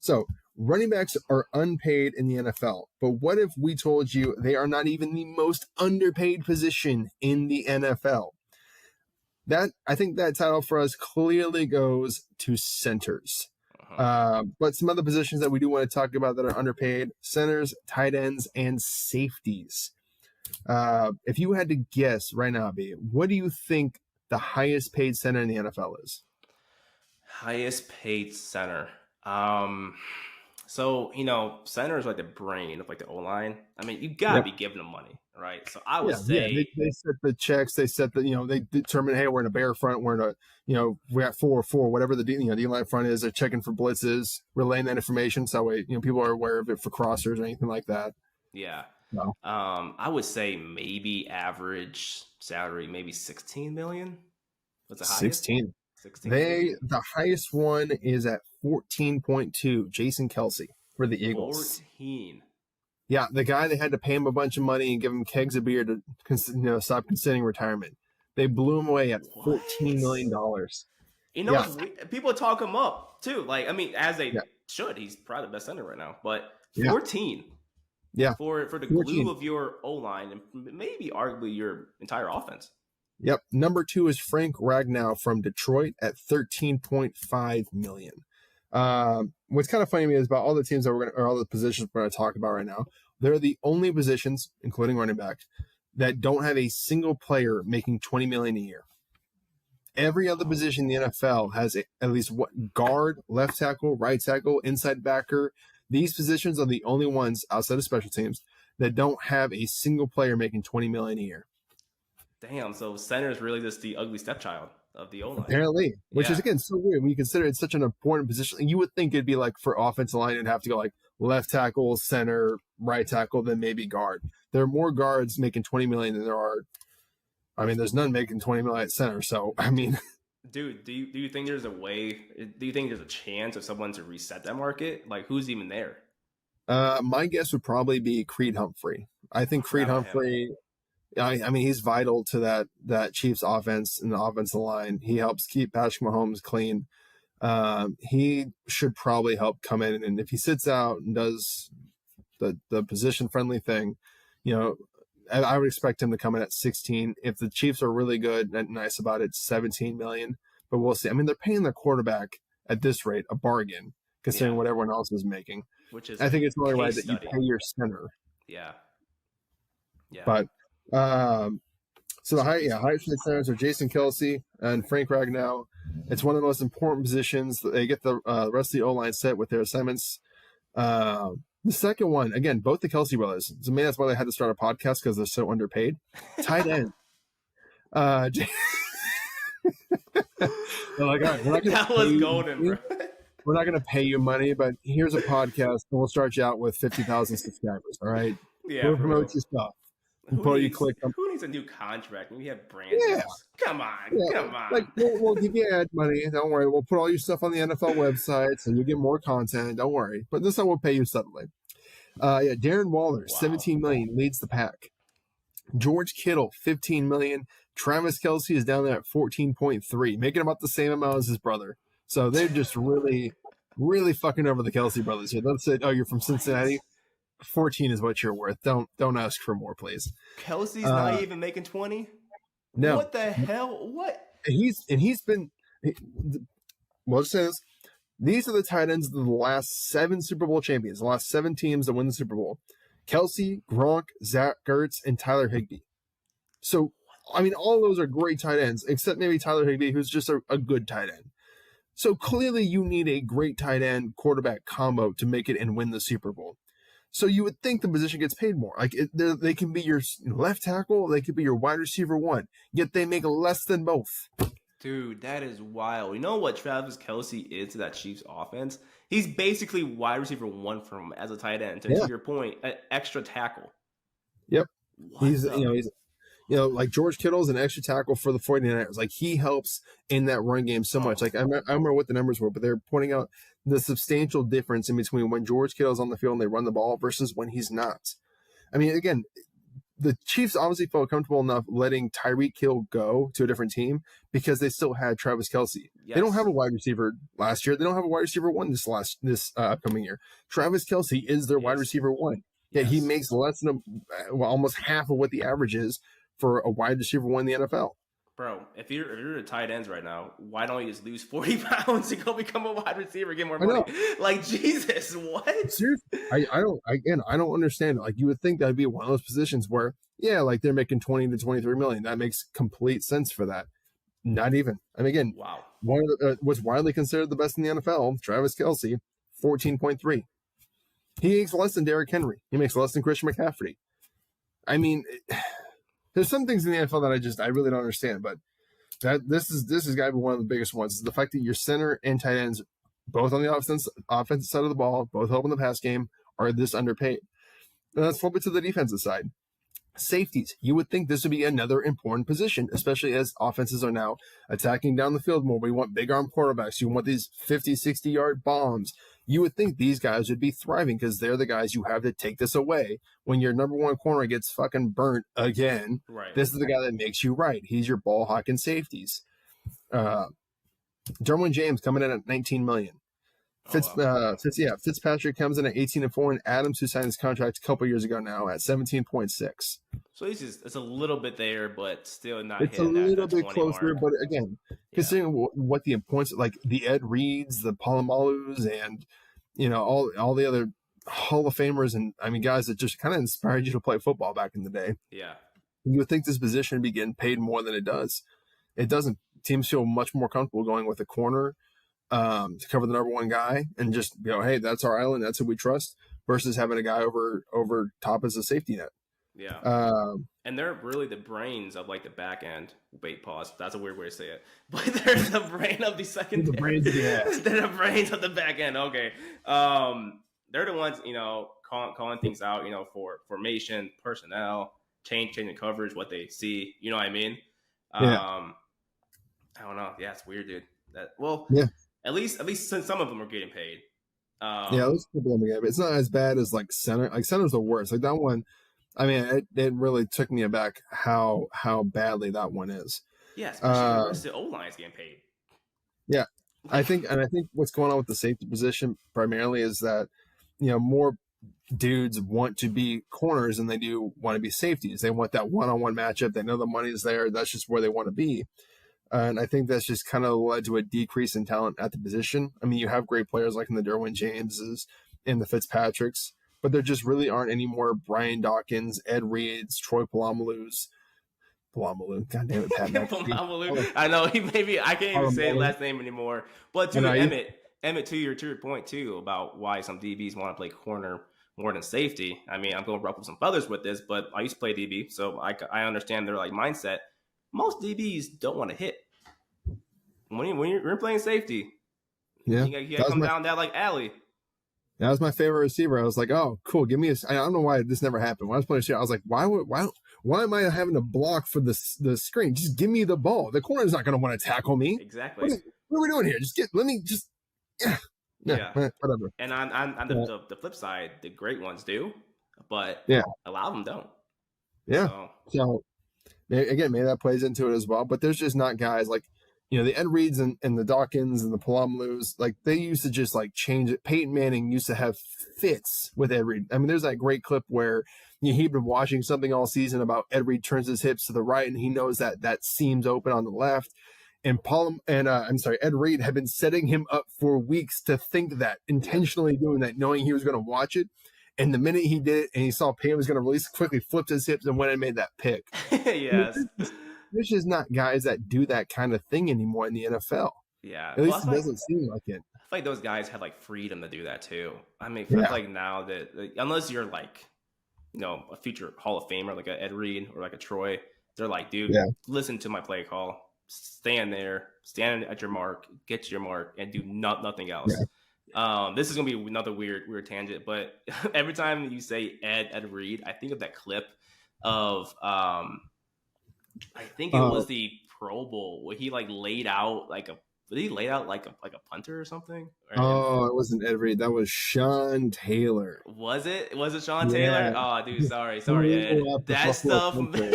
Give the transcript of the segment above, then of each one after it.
So running backs are unpaid in the NFL, but what if we told you they are not even the most underpaid position in the NFL? I think that title for us clearly goes to centers. But some other positions that we do want to talk about that are underpaid: centers, tight ends, and safeties. If you had to guess right now, B, what do you think the highest paid center in the NFL is? Highest paid center. So, center is like the brain of like the O-line. I mean, you gotta be giving them money, right? So I would say they set the checks, they set the, they determine, hey, we're in a bear front, we're in a, we're at 4-4, whatever the D-line front is, they're checking for blitzes, relaying that information so that way, people are aware of it for crossers or anything like that. Yeah. No. I would say maybe average salary, maybe 16 million. What's the highest? 16. The highest one is at 14.2, Jason Kelce for the Eagles. 14. Yeah, the guy they had to pay him a bunch of money and give him kegs of beer to stop considering retirement. They blew him away at $14 million. People talk him up too. Like, I mean, as they should. He's probably the best center right now. But 14. Yeah. For the 14. Glue of your O-line and maybe arguably your entire offense. Yep. Number 2 is Frank Ragnow from Detroit at $13.5 million. What's kind of funny to me is about all the teams that all the positions we're going to talk about right now, they're the only positions, including running back, that don't have a single player making $20 million a year. Every other position in the NFL has at least guard, left tackle, right tackle, inside backer. These positions are the only ones outside of special teams that don't have a single player making $20 million a year. Damn, so center is really just the ugly stepchild of the O-line. Apparently, which is, again, so weird when you consider it's such an important position. You would think it'd be like for offensive line, it'd have to go like left tackle, center, right tackle, then maybe guard. There are more guards making $20 million than there are. I mean, there's none making $20 million at center. So, I mean, dude, do you think there's a way? Do you think there's a chance of someone to reset that market? Like, who's even there? My guess would probably be Creed Humphrey. I think Creed Humphrey. I mean, he's vital to that Chiefs offense and the offensive line. He helps keep Patrick Mahomes clean. He should probably help come in, and if he sits out and does the position friendly thing, I would expect him to come in at 16. If the Chiefs are really good and nice about it, 17 million. But we'll see. I mean, they're paying their quarterback at this rate a bargain, considering what everyone else is making. Which is, I think it's only right that you pay your center. Yeah. But so the highest for the centers are Jason Kelce and Frank Ragnow. It's one of the most important positions. They get the rest of the O-line set with their assignments. The second one, again, both the Kelce brothers. To me, that's why they had to start a podcast, because they're so underpaid. Tight end. Like, all right, that was golden, bro. We're not going to pay you money, but here's a podcast, and we'll start you out with 50,000 subscribers. All right. Yeah. We'll promote your stuff. Who needs a new contract when we have brand deals? Come on. Like, we'll give you ad money. Don't worry. We'll put all your stuff on the NFL website, so you get more content. Don't worry. But this time we'll pay you suddenly. Darren Waller, $17 million, leads the pack. George Kittle, $15 million. Travis Kelce is down there at 14.3, making about the same amount as his brother. So they're just really, really fucking over the Kelce brothers here. Don't say, oh, you're from Cincinnati. 14 is what you're worth. Don't ask for more, please. Kelce's not even making 20? No. What the hell? What? He's been, well, just say this. These are the tight ends of the last 7 Super Bowl champions, the last 7 teams that win the Super Bowl. Kelce, Gronk, Zach Ertz, and Tyler Higbee. So, I mean, all those are great tight ends, except maybe Tyler Higbee, who's just a good tight end. So clearly you need a great tight end quarterback combo to make it and win the Super Bowl. So you would think the position gets paid more. Like they can be your left tackle, they could be your wide receiver 1, yet they make less than both. Dude, that is wild. You know what Travis Kelce is to that Chiefs offense? He's basically wide receiver 1 for him as a tight end. To your point, an extra tackle. Yep. He's like George Kittle's an extra tackle for the 49ers. Like, he helps in that run game so much. Like, I remember what the numbers were, but they're pointing out the substantial difference in between when George Kittle's on the field and they run the ball versus when he's not. I mean, again, the Chiefs obviously felt comfortable enough letting Tyreek Hill go to a different team because they still had Travis Kelce. They don't Yes. have a wide receiver last year. They don't have a wide receiver one this upcoming year. Travis Kelce is their wide receiver one. Yet he Yes. makes less than almost half of what the average is for a wide receiver one in the NFL. Bro, if you're the tight ends right now, why don't you just lose 40 pounds to go become a wide receiver, get more I money? know. Like, Jesus, what? Seriously, I don't understand it. Like, you would think that'd be one of those positions where, yeah, like they're making 20 to 23 million. That makes complete sense for that. Not even. I mean, again, Wow. one of what's widely considered the best in the NFL, Travis Kelce, 14.3. He makes less than Derrick Henry. He makes less than Christian McCaffrey. I mean, there's some things in the NFL that I really don't understand, but this has got to be one of the biggest ones. Is the fact that your center and tight ends, both on the offensive side of the ball, both helping the pass game, are this underpaid. And let's flip it to the defensive side. Safeties. You would think this would be another important position, especially as offenses are now attacking down the field more. We want big arm quarterbacks. You want these 50, 60-yard bombs. You would think these guys would be thriving because they're the guys you have to take this away when your number one corner gets fucking burnt again. Right. This is the guy that makes you right. He's your ball hawking safeties. Derwin James coming in at $19 million. Fitzpatrick comes in at 18-4, and Adams, who signed his contract a couple years ago now, at 17.6. So it's a little bit there, but still not. It's a hitting little that bit closer, mark. but again, considering what the points, like the Ed Reeds, the Palomalus, and all the other Hall of Famers, and I mean guys that just kind of inspired you to play football back in the day. Yeah, you would think this position would be getting paid more than it does. It doesn't. Teams feel much more comfortable going with a corner to cover the number one guy and just go, hey, that's our island, that's who we trust, versus having a guy over top as a safety net. Yeah. And they're really the brains of like the back end. Wait, pause. That's a weird way to say it. But they're the brain of the second. The brains of the ass. They're the brains of the back end. Okay. They're the ones, calling things out, for formation, personnel, changing coverage, what they see. You know what I mean? I don't know. Yeah, it's weird, dude. At least since some of them are getting paid. Let's put them together. It's not as bad as like center. Like center's the worst. Like that one. I mean, it really took me aback how badly that one is. Yeah, especially the O-line is getting paid. Yeah, I think what's going on with the safety position primarily is that more dudes want to be corners than they do want to be safeties. They want that one-on-one matchup. They know the money's there. That's just where they want to be. And I think that's just kind of led to a decrease in talent at the position. I mean, you have great players like in the Derwin Jameses and the Fitzpatricks, but there just really aren't any more Brian Dawkins, Ed Reeds, Troy Polamalu. God damn it, Pat Polamalu. I know I can't even say his last name anymore. But to Emmett, to your point too about why some DBs want to play corner more than safety. I mean, I'm going to ruffle some feathers with this, but I used to play DB, so I understand their like mindset. Most DBs don't want to hit when you're playing safety. Yeah, you got to come down that like alley. That was my favorite receiver. I was like, oh, cool. Give me I don't know why this never happened. When I was playing shit, I was like, why am I having to block for the screen? Just give me the ball. The corner's not going to want to tackle me. Exactly. What are we doing here? Whatever. And on the flip side, the great ones do, but a lot of them don't. Yeah. So again, maybe that plays into it as well. But there's just not guys like, the Ed Reeds and the Dawkins and the Palomalus, like they used to just like change it. Peyton Manning used to have fits with Ed Reed. I mean, there's that great clip where he'd been watching something all season about Ed Reed turns his hips to the right and he knows that seam's open on the left. And Ed Reed had been setting him up for weeks to think that, intentionally doing that, knowing he was going to watch it. And the minute he did it and he saw Payne was going to release, quickly flipped his hips and went and made that pick. Yes. There's just not guys that do that kind of thing anymore in the NFL. Yeah. At least it doesn't seem like it. I feel like those guys have like freedom to do that too. I mean, I feel like now that unless you're like, a future Hall of Famer like a Ed Reed or like a Troy, they're like, dude, listen to my play call. Stand there, stand at your mark, get to your mark, and do nothing else. Yeah. This is gonna be another weird tangent, but every time you say Ed Reed, I think of that clip of I think it was the Pro Bowl where he like laid out like a did he lay out like a punter or something? Oh, it wasn't Ed Reed. That was Sean Taylor. Was it? Was it Sean Taylor? Yeah. Oh, dude, sorry, Ed. Blew up the That Buffalo stuff, punter.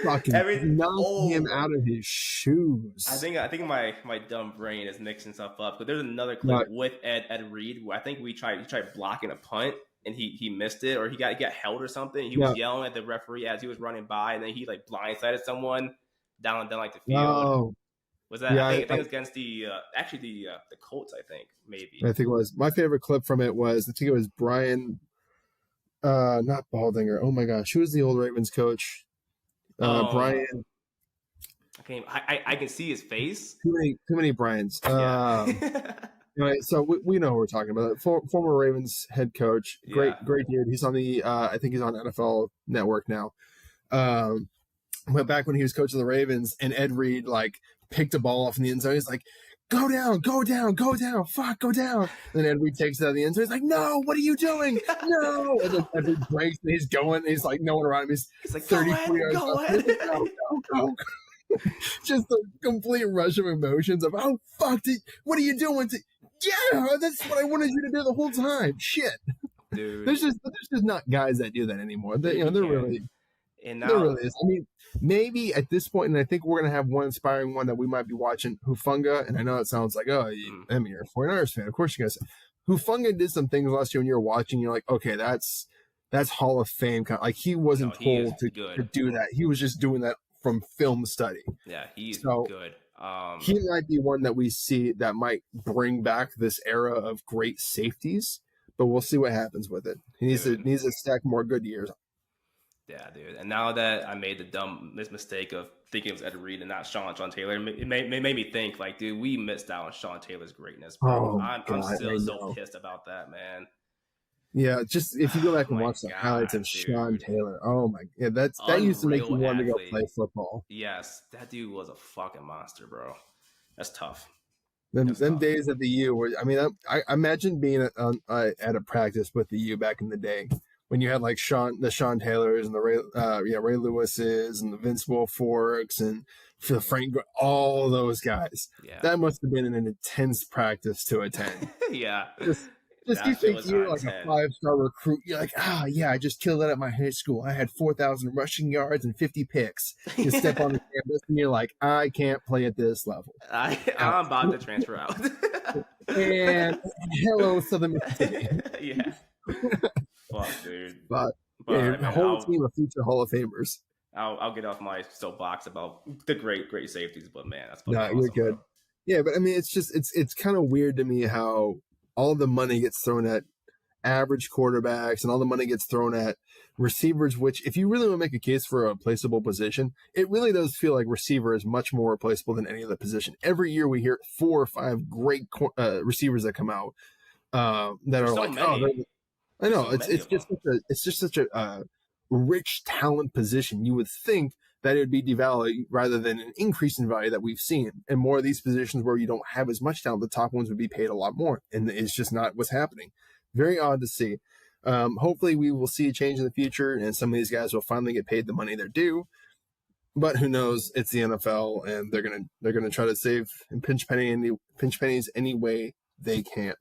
Fucking knocked him out of his shoes. I think my dumb brain is mixing stuff up. But there's another clip with Ed Reed where I think he tried blocking a punt and he missed it, or he got held or something. He was yelling at the referee as he was running by, and then he like blindsided someone down like the field. Oh. Was that? I think it was against the Colts. I think maybe. I think it was. My favorite clip from it was, I think it was Brian, not Baldinger. Oh my gosh, who was the old Ravens coach? Brian. I can see his face. Too many Brians. Anyway, so we know who we're talking about. Former Ravens head coach, great dude. He's on the I think he's on NFL Network now. But back when he was coach of the Ravens, and Ed Reed like picked a ball off in the end zone, he's like, go down, fuck, go down. And then Ed Reed takes it out of the end zone. He's like, no, what are you doing? No. And then Ed Reed breaks, and he's going. He's like, no one around him. He's like, 34 yards. Go ahead. Go. Just a complete rush of emotions of, oh, fuck, what are you doing? Yeah, that's what I wanted you to do the whole time. Shit. Dude. There's just not guys that do that anymore. They're really... And now, there really is. I mean, maybe at this point, and I think we're going to have one inspiring one that we might be watching, Hufanga. And I know it sounds like, oh, I mean, you're a 49ers fan. Of course you're going to say. Hufanga did some things last year when you were watching. You're like, okay, that's Hall of Fame. Like, he wasn't told to do that. He was just doing that from film study. Yeah, he's good. He might be one that we see that might bring back this era of great safeties, but we'll see what happens with it. He needs to stack more good years. Yeah, dude. And now that I made the mistake of thinking it was Ed Reed and not Sean Taylor, it made me think, like, dude, we missed out on Sean Taylor's greatness, bro. Oh, I'm still so pissed about that, man. Yeah, just if you go back and watch the highlights of Sean Taylor, oh my, yeah, that used to make you want to go play football. Yes, that dude was a fucking monster, bro. That's tough. Them days at the U, where I mean, I imagine being at a practice with the U back in the day, when you had like the Sean Taylors and the Ray Lewises and the Vince Wilforks and Frank, all those guys. Yeah. That must have been an intense practice to attend. Yeah. Just you think you're like a 5-star recruit. You're like, I just killed that at my high school. I had 4,000 rushing yards and 50 picks. You step on the campus and you're like, I can't play at this level. I'm about to transfer out. And hello, Southern Mississippi. Yeah. Fuck, dude. But a whole team of future Hall of Famers. I'll get off my soapbox about the great safeties, but man, that's fucking awesome, you're good. Bro. Yeah, but I mean, it's kind of weird to me how all the money gets thrown at average quarterbacks and all the money gets thrown at receivers, which if you really want to make a case for a placeable position, it really does feel like receiver is much more replaceable than any other position. Every year we hear 4 or 5 great receivers that come out that are like, I know it's just such a rich talent position. You would think that it would be devalued rather than an increase in value that we've seen. And more of these positions where you don't have as much talent, the top ones would be paid a lot more. And it's just not what's happening. Very odd to see. Hopefully we will see a change in the future and some of these guys will finally get paid the money they're due. But who knows? It's the NFL and they're gonna try to save and pinch pennies any way they can.